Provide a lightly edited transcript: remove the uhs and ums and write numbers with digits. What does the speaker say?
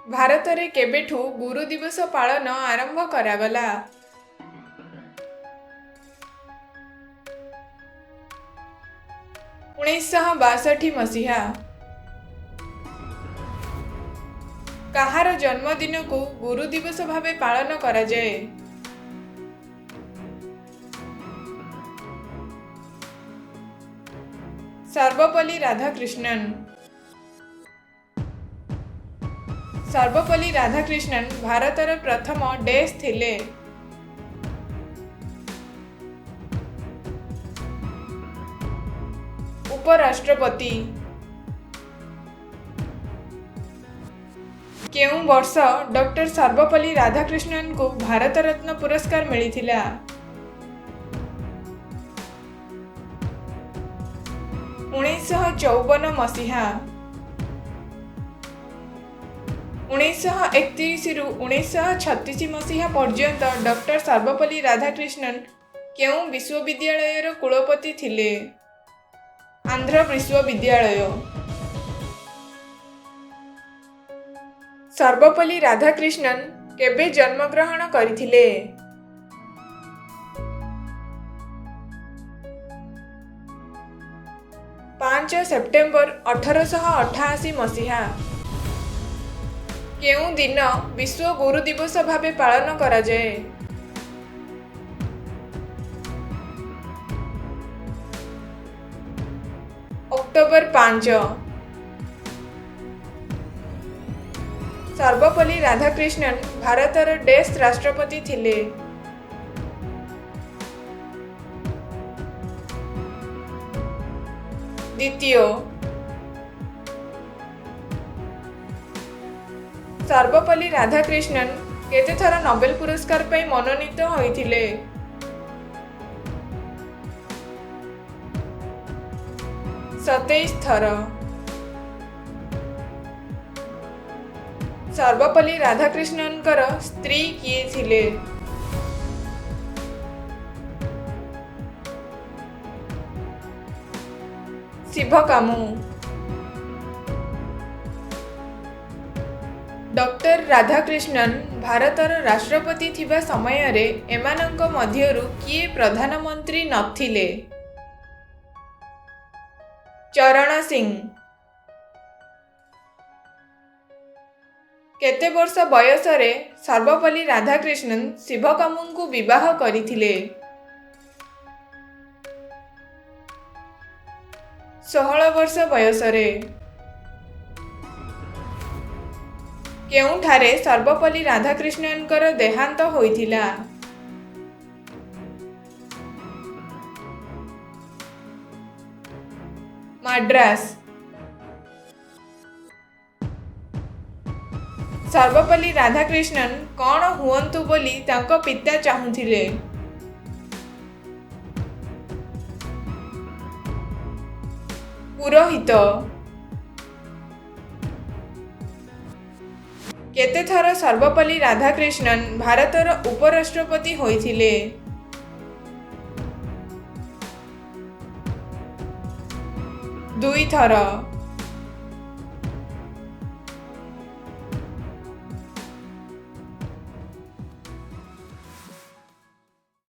भारत रे केबेठू गुरु दिवस पालन आरंभ करागला। 1962 मसीहा। कहार जन्मदिन को गुरु दिवस भावे पालन करा जाए? सर्वपल्ली राधाकृष्णन। सर्वपल्ली राधाकृष्णन भारतर प्रथम डैश थिले। उपराष्ट्रपति। केउं वर्ष डॉक्टर सर्वपल्ली राधाकृष्णन को भारत रत्न पुरस्कार मिलिथिला? 1954 मसीहा। 1931 रु 1936 मसीहा पर्यंत डॉक्टर सर्वपल्ली राधाकृष्णन केउं विश्वविद्यालयर कुलपति थिले? आंध्र विश्वविद्यालय। सर्वपल्ली राधाकृष्णन केबे जन्मग्रहण करिथिले? 5 सेप्टेम्बर 1888 मसीहा। केउं दिन विश्व गुरु दिवस भावे पालन करा जाए? अक्टोबर 5। सर्वपल्ली राधाकृष्णन भारतर डैश राष्ट्रपति थिले? द्वितीय। सर्वपल्ली राधाकृष्णन केते थर नोबेल पुरस्कार पई मनोनीत होइथिले? 27 थर। सर्वपल्ली राधाकृष्णनकर स्त्री किए थिले? शिवकामु। डॉक्टर राधाकृष्णन भारतर राष्ट्रपति थिबा समय रे एमानंक मध्यरु किए प्रधानमंत्री नथिले? चरण सिंह। केते वर्ष बयस रे सर्वपल्ली राधाकृष्णन शिवकामु को विवाह करिथिले? 16 वर्ष बयस रे। केउंठारे सर्वपल्ली राधाकृष्णनकर देहांत होइथिला? मद्रास। सर्वपल्ली राधाकृष्णन कौन हुअंतु बोली तांको पिता चाहुथिले? पुरोहित। केते थर सर्वपल्ली राधाकृष्णन भारतर उपराष्ट्रपति होइथिले? 2 थर।